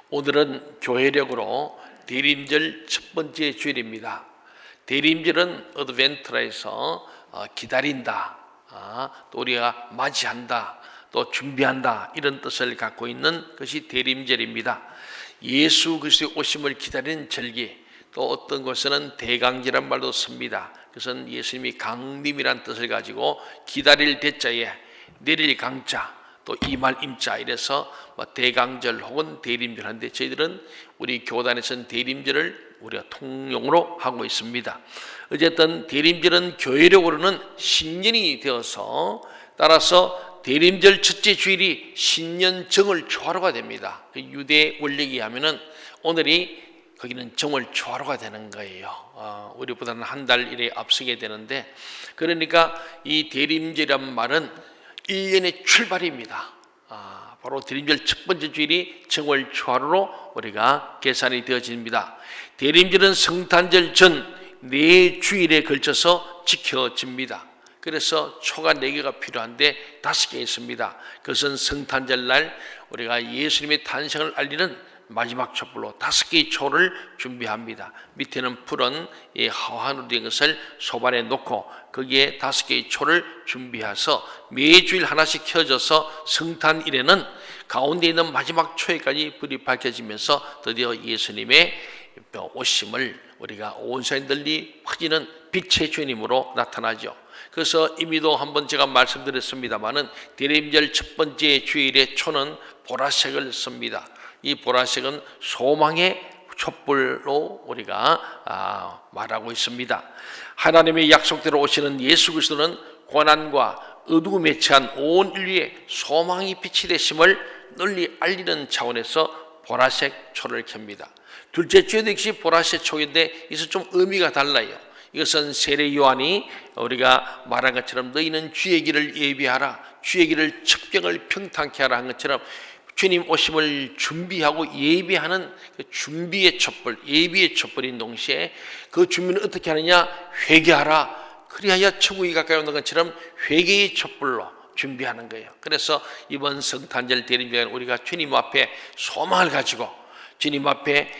오늘은 교회력으로 대림절 첫 번째 주일입니다. 대림절은 어드벤트라에서 기다린다, 또 우리가 맞이한다, 또 준비한다, 이런 뜻을 갖고 있는 것이 대림절입니다. 예수 그리스도의 오심을 기다리는 절기, 또 어떤 곳에는 대강절이란 말도 씁니다. 그것은 예수님이 강림이란 뜻을 가지고 기다릴 대자에 내릴 강자, 또 이말 임자, 이래서 대강절 혹은 대림절 하는데, 저희들은 우리 교단에서는 대림절을 우리가 통용으로 하고 있습니다. 어쨌든 대림절은 교회력으로는 신년이 되어서, 따라서 대림절 첫째 주일이 신년 정월 초하루가 됩니다. 유대 원리에 하면은 오늘이 거기는 정월 초하루가 되는 거예요. 우리보다는 한 달 이래 앞서게 되는데, 그러니까 이 대림절이란 말은 1년의 출발입니다. 바로 대림절 첫 번째 주일이 정월 초하루로 우리가 계산이 되어집니다. 대림절은 성탄절 전 4주일에 걸쳐서 지켜집니다. 그래서 초가 4개가 필요한데 5개 있습니다. 그것은 성탄절 날 우리가 예수님의 탄생을 알리는 마지막 촛불로 5개의 초를 준비합니다. 밑에는 푸른 하와로 된 것을 소반에 놓고 거기에 5개의 초를 준비해서 매주일 하나씩 켜져서 성탄일에는 가운데 있는 마지막 초에까지 불이 밝혀지면서 드디어 예수님의 오심을 우리가 온 세상에 널리 퍼지는 빛의 주님으로 나타나죠. 그래서 이미도 한번 제가 말씀드렸습니다마는 대림절 첫 번째 주일의 초는 보라색을 씁니다. 이 보라색은 소망의 촛불로 우리가 말하고 있습니다. 하나님의 약속대로 오시는 예수 그리스도는 고난과 어두움에 처한 온 인류의 소망의 빛이 되심을 널리 알리는 차원에서 보라색 초를 켭니다. 둘째 주에도 역시 보라색 초인데 이것은 좀 의미가 달라요. 이것은 세례 요한이 우리가 말한 것처럼 너희는 주의 길을 예비하라, 주의 길을 첩경을 평탄케 하라 한 것처럼 주님 오심을 준비하고 예비하는 그 준비의 촛불, 예비의 촛불인 동시에 그 준비는 어떻게 하느냐? 회개하라, 그리하여 천국이 가까이 오는 것처럼 회개의 촛불로 준비하는 거예요. 그래서 이번 성탄절 대림절에는 우리가 주님 앞에 소망을 가지고 주님 앞에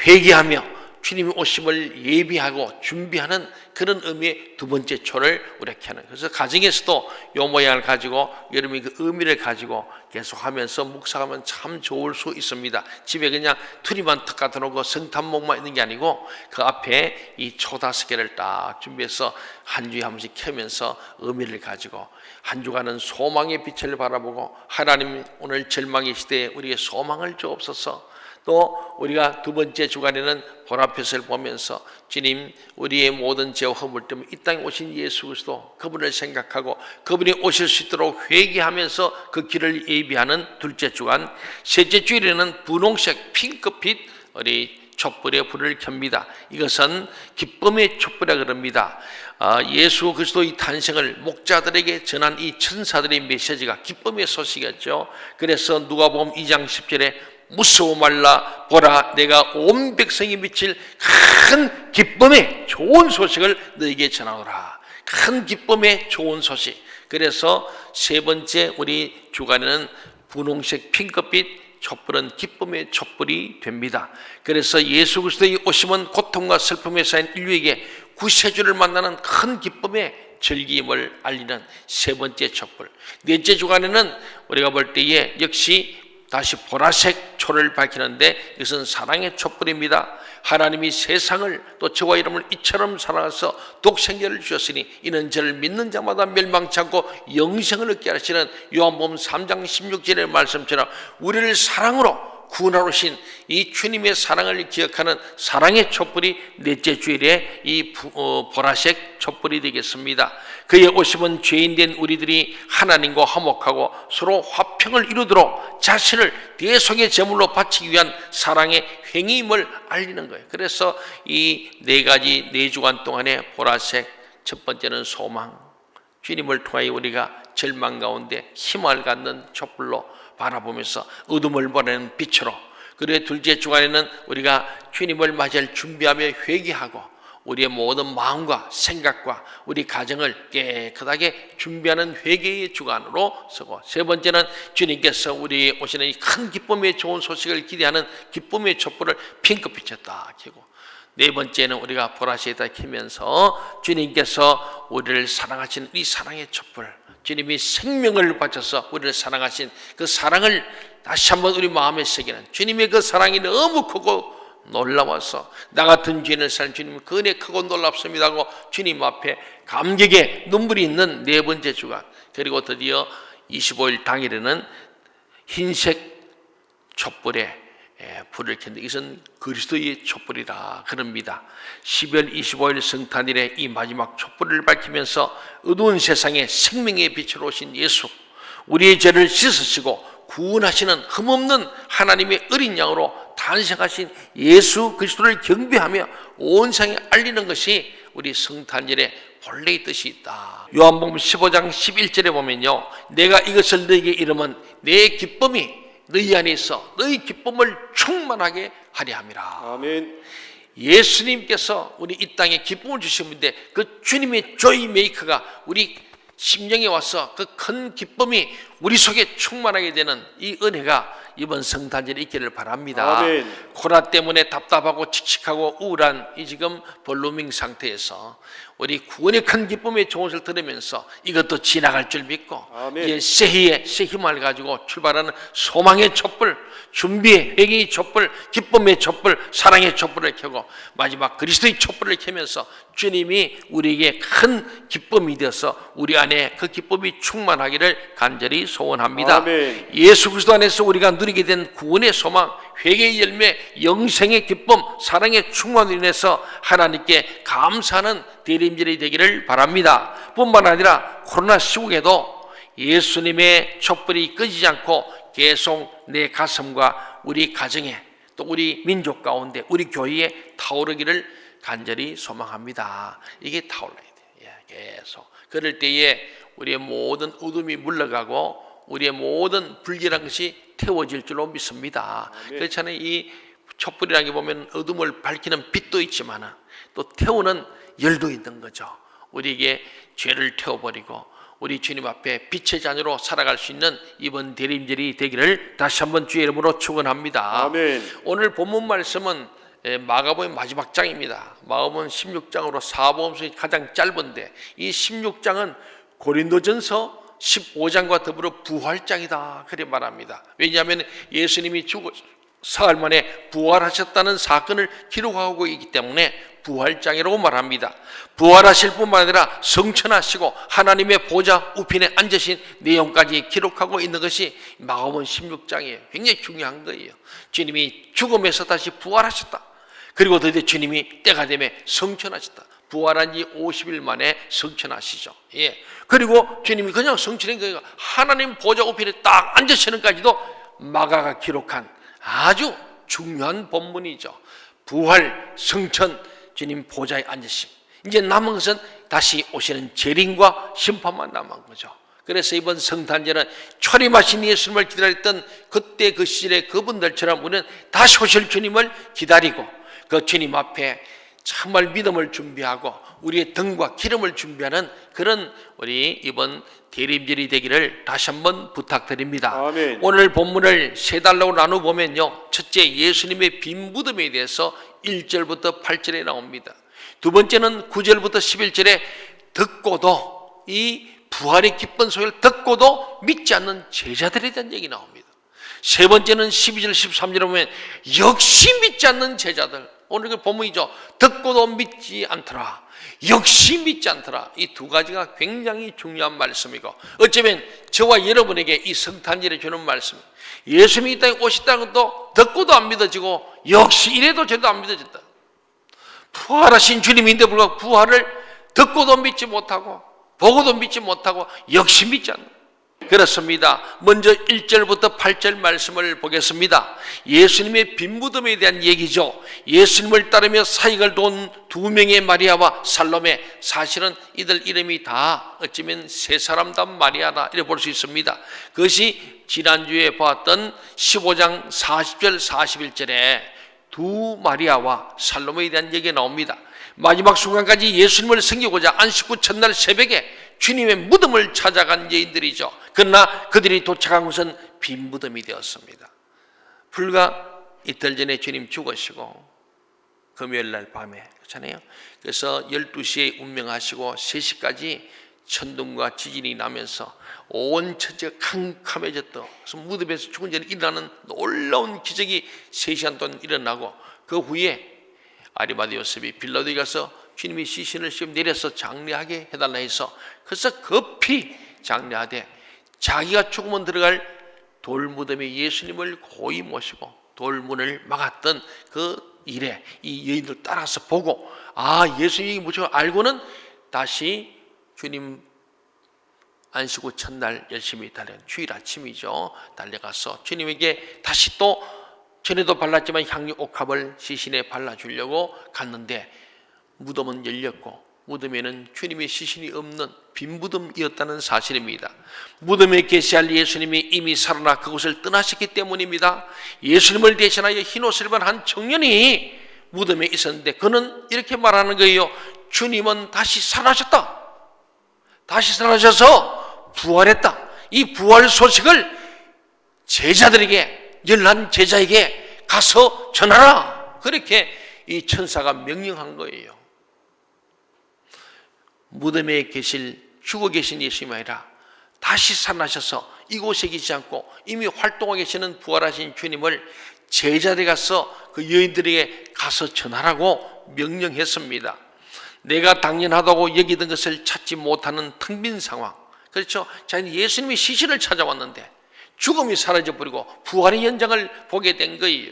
회개하며 주님의 오심을 예비하고 준비하는 그런 의미의 두 번째 초를 우리가 켜는. 그래서 가정에서도 요 모양을 가지고 여러분이 그 의미를 가지고 계속하면서 묵상하면 참 좋을 수 있습니다. 집에 그냥 투리만 탁 갖다 놓고 성탄목만 있는 게 아니고 그 앞에 이 초 5개를 딱 준비해서 한 주에 한 번씩 켜면서 의미를 가지고 한 주간은 소망의 빛을 바라보고 하나님 오늘 절망의 시대에 우리의 소망을 주옵소서. 또 우리가 두 번째 주간에는 보랏빛을 보면서 주님 우리의 모든 죄와 허물 때문에 이 땅에 오신 예수 그리스도 그분을 생각하고 그분이 오실 수 있도록 회개하면서 그 길을 예비하는 둘째 주간, 셋째 주일에는 분홍색 핑크빛 우리 촛불의 불을 켭니다. 이것은 기쁨의 촛불이라 그럽니다. 예수 그리스도의 탄생을 목자들에게 전한 이 천사들의 메시지가 기쁨의 소식이었죠. 그래서 누가복음 2장 10절에 무서워 말라, 보라 내가 온 백성이 미칠 큰 기쁨의 좋은 소식을 너에게 전하노라. 큰 기쁨의 좋은 소식. 그래서 세 번째 우리 주간에는 분홍색 핑크빛 촛불은 기쁨의 촛불이 됩니다. 그래서 예수 그리스도의 오심은 고통과 슬픔에 쌓인 인류에게 구세주를 만나는 큰 기쁨의 절기임을 알리는 세 번째 촛불. 넷째 주간에는 우리가 볼 때에 역시 다시 보라색 초를 밝히는데 이것은 사랑의 촛불입니다. 하나님이 세상을 또 저와 여러분을 이처럼 사랑해서 독생자를 주셨으니 이는 저를 믿는 자마다 멸망치 않고 영생을 얻게 하시는 요한복음 3장 16절의 말씀처럼 우리를 사랑으로 구원하러 오신 이 주님의 사랑을 기억하는 사랑의 촛불이 넷째 주일에 이 보라색 촛불이 되겠습니다. 그의 오심은 죄인된 우리들이 하나님과 화목하고 서로 화평을 이루도록 자신을 대속의 제물로 바치기 위한 사랑의 행위임을 알리는 거예요. 그래서 이 네 가지 4주간 동안에 보라색, 첫 번째는 소망, 주님을 통하여 우리가 절망 가운데 희망을 갖는 촛불로 바라보면서 어둠을 보내는 빛으로, 그리고 둘째 주간에는 우리가 주님을 맞이할 준비하며 회개하고 우리의 모든 마음과 생각과 우리 가정을 깨끗하게 준비하는 회개의 주간으로 서고, 세 번째는 주님께서 우리 오시는 이 큰 기쁨의 좋은 소식을 기대하는 기쁨의 촛불을 핑크빛에 딱 켜고, 네 번째는 우리가 보라색에다 켜면서 주님께서 우리를 사랑하시는 이 사랑의 촛불, 주님이 생명을 바쳐서 우리를 사랑하신 그 사랑을 다시 한번 우리 마음에 새기는 주님의 그 사랑이 너무 크고 놀라워서 나 같은 죄인을 살 주님 그 은혜 크고 놀랍습니다 하고 주님 앞에 감격의 눈물이 있는 네 번째 주간, 그리고 드디어 25일 당일에는 흰색 촛불에 불을 켰는데 이것은 그리스도의 촛불이라 그럽니다. 12월 25일 성탄일에 이 마지막 촛불을 밝히면서 어두운 세상에 생명의 빛으로 오신 예수, 우리의 죄를 씻으시고 구원하시는 흠없는 하나님의 어린 양으로 탄생하신 예수 그리스도를 경배하며 온 세상에 알리는 것이 우리 성탄절의 본래의 뜻이 있다. 요한복음 15장 11절에 보면요, 내가 이것을 너에게 이르면 내 기쁨이 너희 안에 있어 너희 기쁨을 충만하게 하려 함이라. 아멘. 예수님께서 우리 이 땅에 기쁨을 주시는데 그 주님의 조이 메이커가 우리 심령에 와서 그 큰 기쁨이 우리 속에 충만하게 되는 이 은혜가 이번 성탄절에 있기를 바랍니다. 아멘. 코로나 때문에 답답하고 칙칙하고 우울한 이 지금 볼루밍 상태에서 우리 구원의 큰 기쁨의 좋은 것을 들으면서 이것도 지나갈 줄 믿고 아멘. 이제 새 힘을 가지고 출발하는 소망의 촛불, 준비의 회개의 촛불, 기쁨의 촛불, 사랑의 촛불을 켜고 마지막 그리스도의 촛불을 켜면서 주님이 우리에게 큰 기쁨이 되어서 우리 안에 그 기쁨이 충만하기를 간절히 소원합니다. 아멘. 예수 그리스도 안에서 우리가 누리게 된 구원의 소망, 회개의 열매, 영생의 기쁨, 사랑의 충만으로 인해서 하나님께 감사하는 대림절이 되기를 바랍니다. 뿐만 아니라 코로나 시국에도 예수님의 촛불이 꺼지지 않고 계속 내 가슴과 우리 가정에 또 우리 민족 가운데 우리 교회에 타오르기를 간절히 소망합니다. 이게 타올라야 돼요. 계속. 그럴 때에 우리의 모든 어둠이 물러가고 우리의 모든 불길한 것이 태워질 줄로 믿습니다. 그렇잖아요. 이 촛불이라는 게 보면 어둠을 밝히는 빛도 있지만 또 태우는 열도 있는 거죠. 우리에게 죄를 태워버리고 우리 주님 앞에 빛의 자녀로 살아갈 수 있는 이번 대림절이 되기를 다시 한번 주의 이름으로 축원합니다. 아멘. 오늘 본문 말씀은 마가복음 마지막 장입니다. 마가복음 16장으로 사복음서이 가장 짧은데 이 16장은 고린도전서 15장과 더불어 부활장이다 그렇게 말합니다. 왜냐하면 예수님이 죽어 사흘 만에 부활하셨다는 사건을 기록하고 있기 때문에 부활장이라고 말합니다. 부활하실 뿐만 아니라 성천하시고 하나님의 보좌 우편에 앉으신 내용까지 기록하고 있는 것이 마가복음 16장이에요. 굉장히 중요한 거예요. 주님이 죽음에서 다시 부활하셨다. 그리고 드디어 주님이 때가 되면 성천하셨다. 부활한 지 50일 만에 성천하시죠. 예. 그리고 주님이 그냥 성천한 거니까 하나님 보좌 우편에 딱 앉으시는까지도 마가가 기록한 아주 중요한 본문이죠. 부활, 성천, 주님 보좌에 앉으심. 이제 남은 것은 다시 오시는 재림과 심판만 남은 거죠. 그래서 이번 성탄절은 초림하신 예수님을 기다렸던 그때 그 시절의 그분들처럼 우리는 다시 오실 주님을 기다리고 그 주님 앞에 정말 믿음을 준비하고 우리의 등과 기름을 준비하는 그런 우리 이번 대림절이 되기를 다시 한번 부탁드립니다. 아멘. 오늘 본문을 세 달로 나눠보면요, 첫째 예수님의 빈 무덤에 대해서 1절부터 8절에 나옵니다. 두 번째는 9절부터 11절에 듣고도 이 부활의 기쁜 소식을 듣고도 믿지 않는 제자들에 대한 얘기 나옵니다. 세 번째는 12절 13절에 보면 역시 믿지 않는 제자들, 오늘 그 본문이죠. 듣고도 믿지 않더라, 역시 믿지 않더라. 이 두 가지가 굉장히 중요한 말씀이고 어쩌면 저와 여러분에게 이 성탄절에 주는 말씀, 예수님이 이 땅에 오셨다는 것도 듣고도 안 믿어지고 역시 이래도 저도 안 믿어진다. 부활하신 주님인데 불구하고 부활을 듣고도 믿지 못하고 보고도 믿지 못하고 역시 믿지 않는다. 그렇습니다. 먼저 1절부터 8절 말씀을 보겠습니다. 예수님의 빈 무덤에 대한 얘기죠. 예수님을 따르며 사역을 도운 두 명의 마리아와 살로메, 사실은 이들 이름이 다 어쩌면 세 사람단 마리아다 이렇게 볼 수 있습니다. 그것이 지난주에 봤던 15장 40절 41절에 두 마리아와 살로메에 대한 얘기가 나옵니다. 마지막 순간까지 예수님을 섬기고자 안식 후 첫날 새벽에 주님의 무덤을 찾아간 여인들이죠. 그러나 그들이 도착한 곳은 빈 무덤이 되었습니다. 불과 이틀 전에 주님 죽으시고 금요일 날 밤에, 그렇잖아요. 그래서 12시에 운명하시고 3시까지 천둥과 지진이 나면서 온 천지가 캄캄해졌다. 그래서 무덤에서 죽은 전에 일어나는 놀라운 기적이 3시간 동안 일어나고, 그 후에 아리마대 요셉이 빌라도에 가서 주님이 시신을 지금 내려서 장례하게 해달라 해서, 그래서 급히 장례하되 자기가 죽으면 들어갈 돌무덤에 예수님을 고이 모시고 돌문을 막았던 그 일에 이 여인들 따라서 보고, 예수님이 무엇을 알고는 다시 주님 안식 후 첫날 열심히 달려간 주일 아침이죠. 달려가서 주님에게 다시 또 전에도 발랐지만 향유 옥합을 시신에 발라주려고 갔는데 무덤은 열렸고 무덤에는 주님의 시신이 없는 빈 무덤이었다는 사실입니다. 무덤에 계시할 예수님이 이미 살아나 그곳을 떠나셨기 때문입니다. 예수님을 대신하여 흰옷을 입은 한 청년이 무덤에 있었는데 그는 이렇게 말하는 거예요. 주님은 다시 살아나셨다. 다시 살아나셔서 부활했다. 이 부활 소식을 제자들에게, 열한 제자에게 가서 전하라. 그렇게 이 천사가 명령한 거예요. 무덤에 죽어 계신 예수님이 아니라 다시 살아나셔서 이곳에 계시지 않고 이미 활동하고 계시는 부활하신 주님을 제자들이 가서 그 여인들에게 가서 전하라고 명령했습니다. 내가 당연하다고 여기던 것을 찾지 못하는 텅 빈 상황. 그렇죠? 자기는 예수님이 시신을 찾아왔는데 죽음이 사라져버리고 부활의 현장을 보게 된 거예요.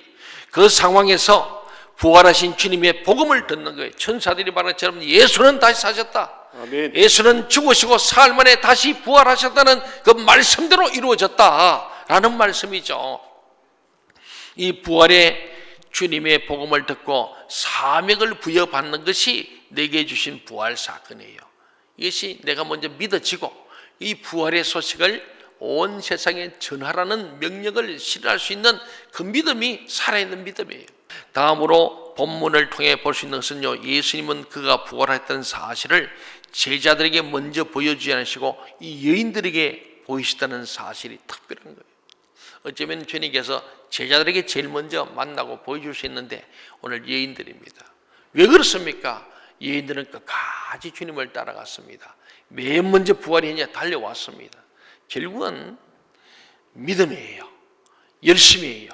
그 상황에서 부활하신 주님의 복음을 듣는 거예요. 천사들이 말한 것처럼 예수는 다시 사셨다. 아멘. 예수는 죽으시고 사흘 만에 다시 부활하셨다는 그 말씀대로 이루어졌다라는 말씀이죠. 이 부활의 주님의 복음을 듣고 사명을 부여받는 것이 내게 주신 부활 사건이에요. 이것이 내가 먼저 믿어지고 이 부활의 소식을 온 세상에 전하라는 명령을 실현할 수 있는 그 믿음이 살아있는 믿음이에요. 다음으로 본문을 통해 볼 수 있는 것은요, 예수님은 그가 부활했던 사실을 제자들에게 먼저 보여주지 않으시고 이 여인들에게 보이시다는 사실이 특별한 거예요. 어쩌면 주님께서 제자들에게 제일 먼저 만나고 보여줄 수 있는데 오늘 여인들입니다. 왜 그렇습니까? 여인들은 끝까지 주님을 따라갔습니다. 맨 먼저 부활이 이제 달려왔습니다. 결국은 믿음이에요. 열심이에요.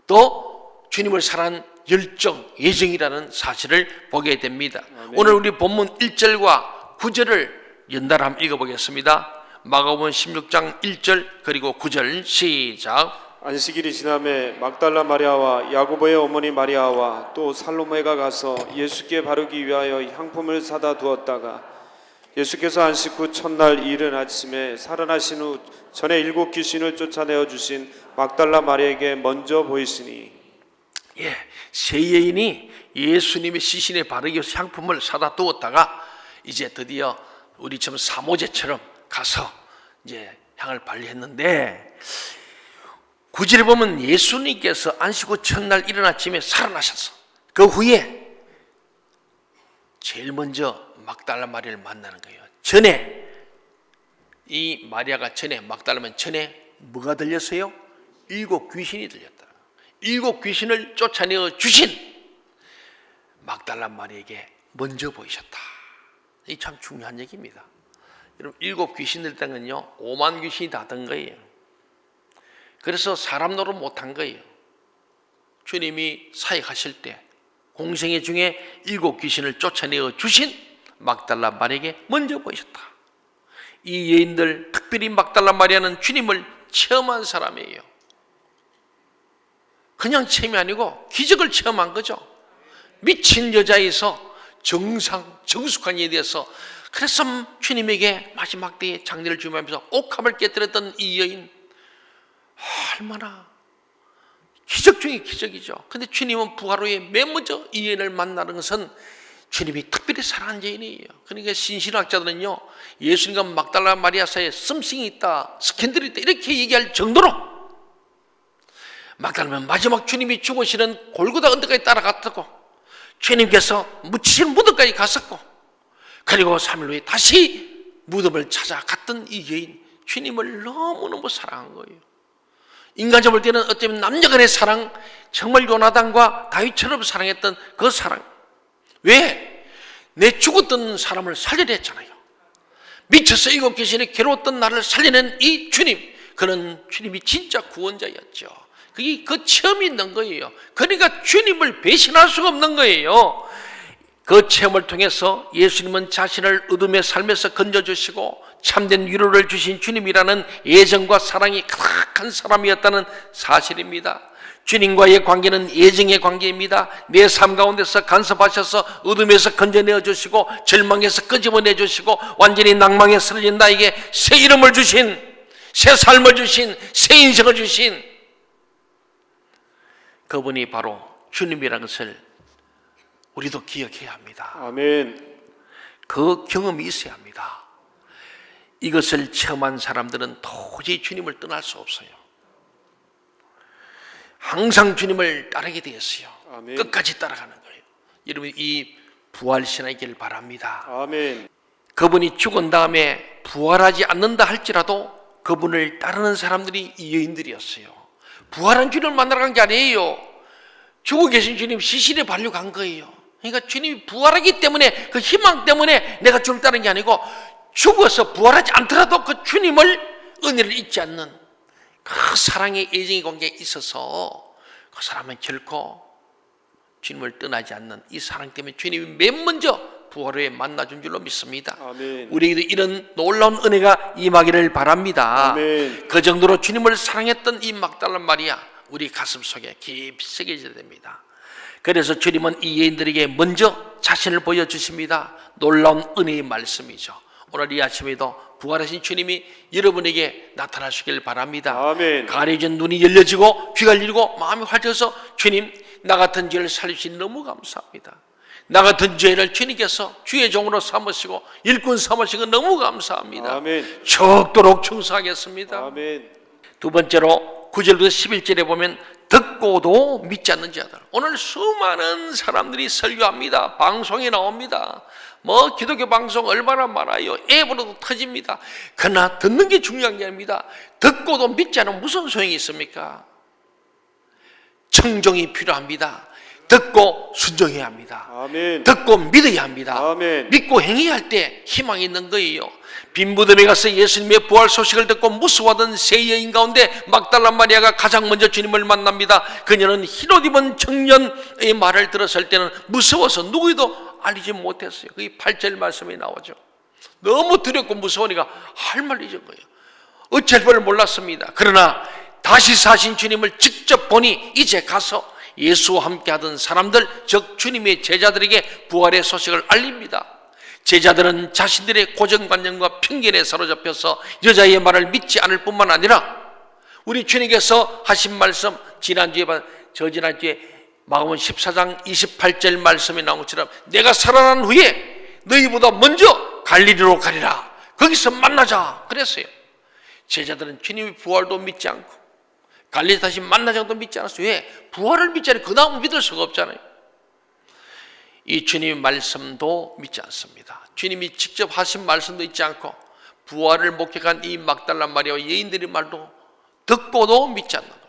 또 주님을 사랑하는 열정, 애정이라는 사실을 보게 됩니다. 오늘 우리 본문 1절과 9절을 연달아 한번 읽어보겠습니다. 마가복음 16장 1절 그리고 9절 시작. 안식일이 지남에 막달라 마리아와 야고보의 어머니 마리아와 또 살로메가 가서 예수께 바르기 위하여 향품을 사다 두었다가 예수께서 안식 후 첫날 이른 아침에 살아나신 후 전에 7 귀신을 쫓아내어 주신 막달라 마리아에게 먼저 보이시니, 세 여인이 예수님의 시신에 바르기 위해서 향품을 사다 두었다가 이제 드디어 우리처럼 사모제처럼 가서 이제 향을 발휘했는데 9절에 보면 예수님께서 안식 후 첫날 이른 아침에 살아나셨어. 그 후에 제일 먼저 막달라 마리아를 만나는 거예요. 전에 이 마리아가 전에 막달라면 전에 뭐가 들렸어요? 7 귀신이 들렸다. 7 귀신을 쫓아내어 주신 막달라 마리아에게 먼저 보이셨다. 이 참 중요한 얘기입니다. 여러분 7 귀신들 때는요 5만 귀신이 다 든 거예요. 그래서 사람 노릇 못한 거예요. 주님이 사역하실 때 공생애 중에 7 귀신을 쫓아내어 주신 막달라 마리아에게 먼저 보이셨다. 이 여인들, 특별히 막달라 마리아는 주님을 체험한 사람이에요. 그냥 체험이 아니고 기적을 체험한 거죠. 미친 여자에서 정숙한 여인에 대해서, 그래서 주님에게 마지막 때에 장례를 준비하면서 옥합을 깨뜨렸던 이 여인, 얼마나 기적 중에 기적이죠. 근데 주님은 부활 후에 맨 먼저 이 여인을 만나는 것은 주님이 특별히 사랑하는 여인이에요. 그러니까 신신학자들은요 예수님과 막달라 마리아 사이에 썸씽이 있다, 스캔들이 있다 이렇게 얘기할 정도로 막달라는 마지막 주님이 죽으시는 골고다 언덕까지 따라갔다고, 주님께서 묻히신 무덤까지 갔었고, 그리고 3일 후에 다시 무덤을 찾아갔던 이 여인, 주님을 너무너무 사랑한 거예요. 인간적으로 볼 때는 어쩌면 남녀간의 사랑, 정말 요나단과 다윗처럼 사랑했던 그 사랑. 왜? 내 죽었던 사람을 살려냈잖아요. 미쳐서 7귀신에 괴로웠던 나를 살려낸 이 주님, 그는 주님이 진짜 구원자였죠. 그게 그 체험이 있는 거예요. 그러니까 주님을 배신할 수가 없는 거예요. 그 체험을 통해서 예수님은 자신을 어둠의 삶에서 건져주시고 참된 위로를 주신 주님이라는 애정과 사랑이 가득한 사람이었다는 사실입니다. 주님과의 관계는 애정의 관계입니다. 내 삶 가운데서 간섭하셔서 어둠에서 건져내어 주시고 절망에서 끄집어내 주시고 완전히 낭망에 쓰러진 나에게 새 이름을 주신, 새 삶을 주신, 새 인생을 주신 그분이 바로 주님이라는 것을 우리도 기억해야 합니다. 아멘. 그 경험이 있어야 합니다. 이것을 체험한 사람들은 도저히 주님을 떠날 수 없어요. 항상 주님을 따르게 되었어요. 아멘. 끝까지 따라가는 거예요. 여러분, 이 부활신앙의 길 바랍니다. 아멘. 그분이 죽은 다음에 부활하지 않는다 할지라도 그분을 따르는 사람들이 이 여인들이었어요. 부활한 주님을 만나러 간 게 아니에요. 죽어 계신 주님 시신에 발려 간 거예요. 그러니까 주님이 부활하기 때문에, 그 희망 때문에 내가 주님을 따르는 게 아니고, 죽어서 부활하지 않더라도 그 주님을, 은혜를 잊지 않는 그 사랑의 애정의 관계에 있어서 그 사람은 결코 주님을 떠나지 않는 이 사랑 때문에 주님이 맨 먼저 부활 후에 만나준 줄로 믿습니다. 아멘. 우리에게도 이런 놀라운 은혜가 임하기를 바랍니다. 아멘. 그 정도로 주님을 사랑했던 이 막달라 마리아, 우리 가슴 속에 깊이 새겨져야 됩니다. 그래서 주님은 이 여인들에게 먼저 자신을 보여주십니다. 놀라운 은혜의 말씀이죠. 오늘 이 아침에도 부활하신 주님이 여러분에게 나타나시길 바랍니다. 아멘. 가려진 눈이 열려지고 귀가 열리고 마음이 활려서, 주님, 나 같은 죄를 살리시니 너무 감사합니다. 나 같은 죄를 주님께서 주의 종으로 삼으시고 일꾼 삼으시고 너무 감사합니다. 아멘. 적도록 충성하겠습니다. 아멘. 두 번째로 9절부터 11절에 보면 듣고도 믿지 않는 자들. 오늘 수많은 사람들이 설교합니다. 방송에 나옵니다. 뭐 기독교 방송 얼마나 많아요. 앱으로도 터집니다. 그러나 듣는 게 중요한 게 아닙니다. 듣고도 믿지 않으면 무슨 소용이 있습니까? 청종이 필요합니다. 듣고 순종해야 합니다. 아멘. 듣고 믿어야 합니다. 아멘. 믿고 행해야 할 때 희망이 있는 거예요. 빈 무덤에 가서 예수님의 부활 소식을 듣고 무서워하던 세 여인 가운데 막달라 마리아가 가장 먼저 주님을 만납니다. 그녀는 흰옷 입은 청년의 말을 들었을 때는 무서워서 누구에도 알리지 못했어요. 그게 8절 말씀에 나오죠. 너무 두렵고 무서우니까 할 말을 잊은 거예요. 어쩔 줄 몰랐습니다. 그러나 다시 사신 주님을 직접 보니 이제 가서 예수와 함께 하던 사람들, 즉 주님의 제자들에게 부활의 소식을 알립니다. 제자들은 자신들의 고정관념과 편견에 사로잡혀서 여자의 말을 믿지 않을 뿐만 아니라 우리 주님께서 하신 말씀, 저지난주에 마가복음 14장 28절 말씀에 나온 것처럼 내가 살아난 후에 너희보다 먼저 갈릴리로 가리라. 거기서 만나자 그랬어요. 제자들은 주님의 부활도 믿지 않고 갈릴리 다시 만나자도 믿지 않았어요. 왜? 부활을 믿지 않으면 그 다음 믿을 수가 없잖아요. 이 주님의 말씀도 믿지 않습니다. 주님이 직접 하신 말씀도 있지 않고 부활을 목격한 이 막달라 마리아와 여인들의 말도 듣고도 믿지 않는 거예요.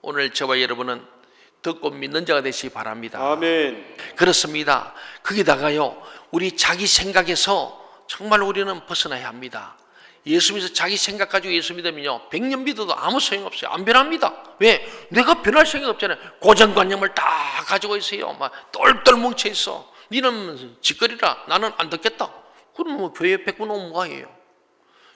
오늘 저와 여러분은 듣고 믿는 자가 되시기 바랍니다. 아멘. 그렇습니다. 거기다가요, 우리 자기 생각에서 정말 우리는 벗어나야 합니다. 예수 믿어서 자기 생각 가지고 예수 믿으면요 100년 믿어도 아무 소용없어요. 안 변합니다. 왜? 내가 변할 생각 없잖아요. 고정관념을 다 가지고 있어요. 막 똘똘 뭉쳐 있어. 니는 짓거리라. 나는 안 듣겠다. 그럼 뭐 교회 100분 오면 뭐예요?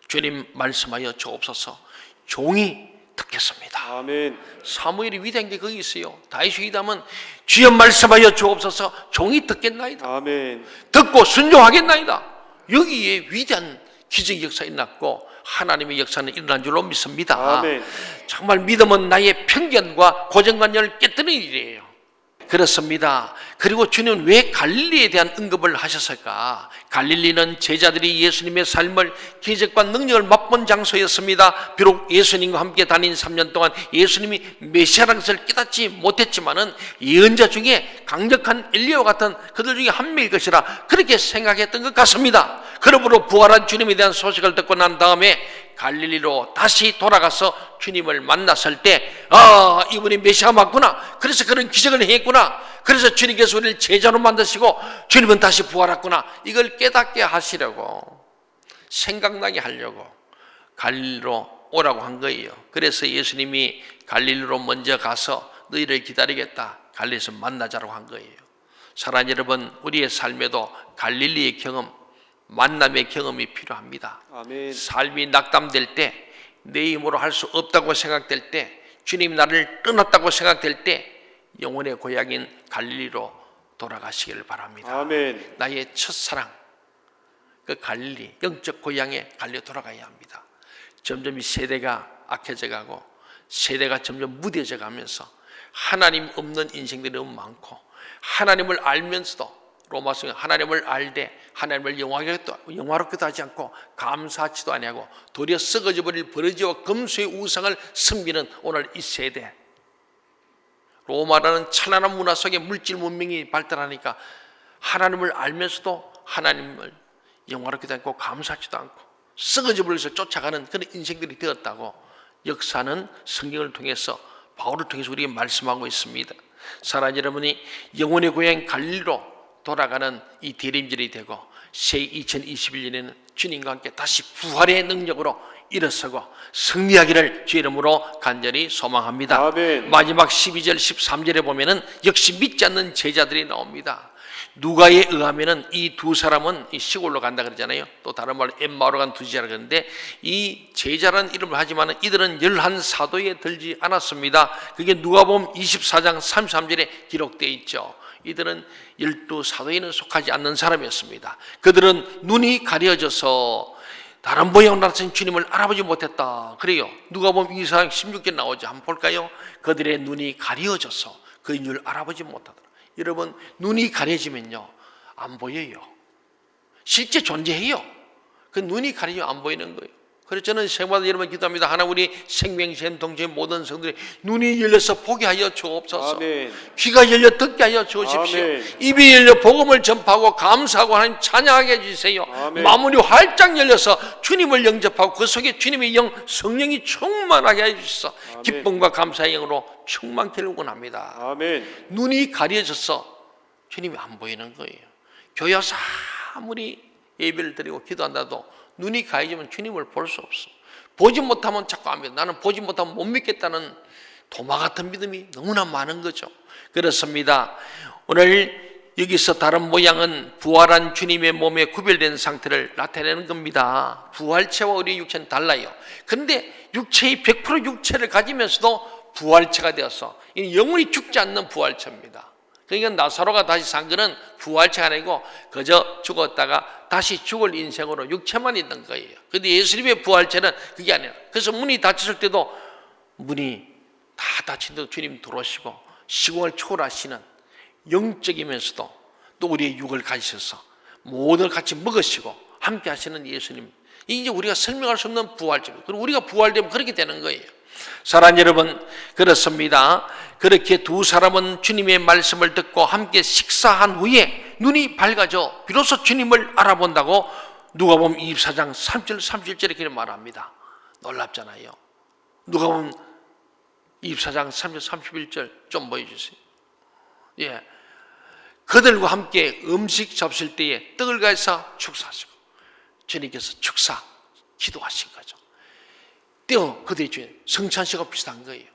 주님 말씀하여 주옵소서. 종이 듣겠습니다. 아멘. 사무엘이 위대한 게 거기 있어요. 다윗이 위대하면 주여 말씀하여 주옵소서. 종이 듣겠나이다. 아멘. 듣고 순종하겠나이다. 여기에 위대한 기적의 역사가 일어났고 하나님의 역사는 일어난 줄로 믿습니다. 아멘. 정말 믿음은 나의 편견과 고정관념을 깨뜨리는 일이에요. 그렇습니다. 그리고 주님은 왜 갈릴리에 대한 언급을 하셨을까? 갈릴리는 제자들이 예수님의 삶을 기적과 능력을 맛본 장소였습니다. 비록 예수님과 함께 다닌 3년 동안 예수님이 메시아라는 것을 깨닫지 못했지만은 예언자 중에 강력한 엘리야와 같은 그들 중에 한 명일 것이라 그렇게 생각했던 것 같습니다. 그러므로 부활한 주님에 대한 소식을 듣고 난 다음에 갈릴리로 다시 돌아가서 주님을 만났을 때 이분이 메시아 맞구나. 그래서 그런 기적을 행했구나. 그래서 주님께서 우리를 제자로 만드시고 주님은 다시 부활했구나. 이걸 깨닫게 하시려고, 생각나게 하려고 갈릴리로 오라고 한 거예요. 그래서 예수님이 갈릴리로 먼저 가서 너희를 기다리겠다, 갈릴리에서 만나자라고 한 거예요. 사랑하는 여러분, 우리의 삶에도 갈릴리의 경험, 만남의 경험이 필요합니다. 아멘. 삶이 낙담될 때, 내 힘으로 할 수 없다고 생각될 때, 주님이 나를 떠났다고 생각될 때 영혼의 고향인 갈릴리로 돌아가시기를 바랍니다. 아멘. 나의 첫사랑, 그 갈릴리, 영적 고향에 갈려 돌아가야 합니다. 점점 이 세대가 악해져 가고 세대가 점점 무뎌져 가면서 하나님 없는 인생들이 너무 많고, 하나님을 알면서도 로마서에 하나님을 알되 하나님을 영화롭게도 하지 않고 감사하지도 아니하고 도리어 썩어져 버릴 버러지와 금수의 우상을 섬기는 오늘 이 세대, 로마라는 찬란한 문화 속에 물질 문명이 발달하니까 하나님을 알면서도 하나님을 영화롭게도 않고 감사하지도 않고 썩어져 버려서 쫓아가는 그런 인생들이 되었다고 역사는 성경을 통해서, 바울을 통해서 우리에게 말씀하고 있습니다. 사랑하는 여러분이 영혼의 고향 갈릴리로 돌아가는 이 대림절이 되고 새 2021년에는 주님과 함께 다시 부활의 능력으로 일어서고 승리하기를 주의 이름으로 간절히 소망합니다. 아멘. 마지막 12절 13절에 보면은 역시 믿지 않는 제자들이 나옵니다. 누가에 의하면은 이 두 사람은 이 시골로 간다 그러잖아요. 또 다른 말로 엠마오로 간 두 제자라 그러는데, 이 제자라는 이름을 하지만 이들은 11사도에 들지 않았습니다. 그게 누가복음 24장 33절에 기록되어 있죠. 이들은 12사도에는 속하지 않는 사람이었습니다. 그들은 눈이 가려져서 다른 모양으로 나타난 주님을 알아보지 못했다 그래요. 누가복음 24장 16절 나오죠. 한번 볼까요? 그들의 눈이 가려져서 그인 줄 알아보지 못하더라. 여러분, 눈이 가려지면요 안 보여요. 실제 존재해요. 그 눈이 가려지면 안 보이는 거예요. 그래서 저는 생마다 여러분 기도합니다. 하나님, 우리 생명샘 동체의 모든 성들이 눈이 열려서 보게 하여 주옵소서. 아멘. 귀가 열려 듣게 하여 주십시오. 아멘. 입이 열려 복음을 전파하고 감사하고 하나님 찬양하게 해주세요. 아멘. 마음이 활짝 열려서 주님을 영접하고 그 속에 주님의 영 성령이 충만하게 해주셔서 아멘. 기쁨과 감사의 영으로 충만케를 원합니다. 아멘. 눈이 가려져서 주님이 안 보이는 거예요. 교회 와서 아무리 예배를 드리고 기도한다도 눈이 가려지면 주님을 볼 수 없어. 보지 못하면 자꾸 안 믿어. 나는 보지 못하면 못 믿겠다는 도마 같은 믿음이 너무나 많은 거죠. 그렇습니다. 오늘 여기서 다른 모양은 부활한 주님의 몸에 구별된 상태를 나타내는 겁니다. 부활체와 우리 육체는 달라요. 그런데 육체의 100% 육체를 가지면서도 부활체가 되어서 영원히 죽지 않는 부활체입니다. 그러니까 나사로가 다시 산 것은 부활체가 아니고 그저 죽었다가 다시 죽을 인생으로 육체만 있는 거예요. 그런데 예수님의 부활체는 그게 아니에요. 그래서 문이 닫혔을 때도 문이 다 닫힌데도 주님 들어오시고 시공을 초월하시는, 영적이면서도 또 우리의 육을 가지셔서 모든 걸 같이 먹으시고 함께 하시는 예수님, 이제 우리가 설명할 수 없는 부활체입니다. 그리고 우리가 부활되면 그렇게 되는 거예요. 사랑하는 여러분, 그렇습니다. 그렇게 두 사람은 주님의 말씀을 듣고 함께 식사한 후에 눈이 밝아져 비로소 주님을 알아본다고 누가복음 24장 3절 31절에 그렇게 말합니다. 놀랍잖아요. 누가복음 24장 3절 31절 좀 보여주세요. 예, 그들과 함께 음식 잡술 때에 떡을 가져서 축사하시고 주님께서 축사 기도하신 거죠. 떼어 그들의 주인 성찬식과 비슷한 거예요.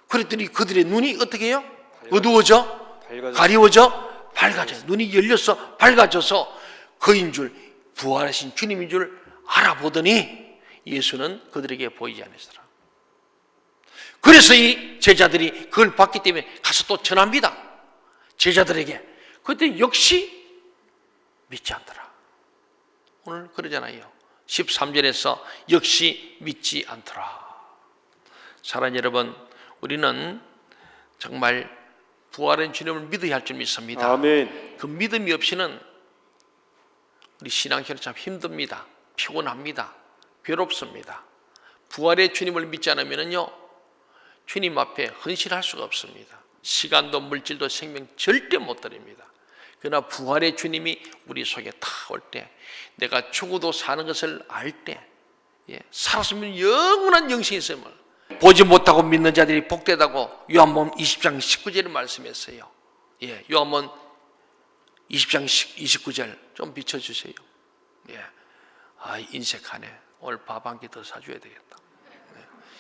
그랬더니 그들의 눈이 어떻게 해요? 어두워져? 가리워져? 밝아져. 눈이 열려서 밝아져서 그인 줄, 부활하신 주님인 줄 알아보더니 예수는 그들에게 보이지 않으시더라. 그래서 이 제자들이 그걸 봤기 때문에 가서 또 전합니다. 제자들에게. 그때 역시 믿지 않더라. 오늘 그러잖아요. 13절에서 역시 믿지 않더라. 사랑하는 여러분, 우리는 정말 부활한 주님을 믿어야 할 줄 믿습니다. 아멘. 그 믿음이 없이는 우리 신앙생활 참 힘듭니다. 피곤합니다. 괴롭습니다. 부활의 주님을 믿지 않으면요, 주님 앞에 헌신할 수가 없습니다. 시간도 물질도 생명 절대 못 드립니다. 그러나 부활의 주님이 우리 속에 다 올 때, 내가 죽어도 사는 것을 알 때, 살았으면 영원한 영생이 있음을 보지 못하고 믿는 자들이 복되다고 요한복음 20장 19절에 말씀했어요. 요한복음 20장 29절 좀 비춰주세요. 인색하네. 오늘 밥 한 끼 더 사줘야 되겠다.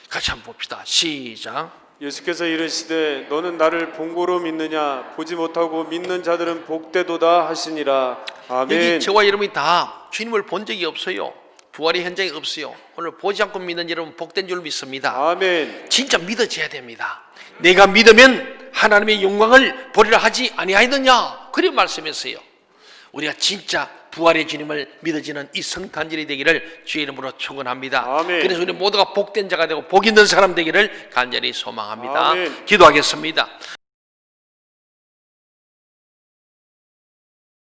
같이 한번 봅시다. 시작. 예수께서 이르시되 너는 나를 본고로 믿느냐 보지 못하고 믿는 자들은 복되도다 하시니라. 아멘. 여기 저와 여러분이 다 주님을 본 적이 없어요. 부활의 현장이 없어요. 오늘 보지 않고 믿는 여러분 복된 줄 믿습니다. 아멘. 진짜 믿어져야 됩니다. 내가 믿으면 하나님의 영광을 보리라 하지 아니하였느냐, 그리 말씀했어요. 우리가 진짜 부활의 주님을 믿어지는 이 성탄절이 되기를 주의 이름으로 축원합니다. 아멘. 그래서 우리 모두가 복된 자가 되고 복 있는 사람 되기를 간절히 소망합니다. 아멘. 기도하겠습니다.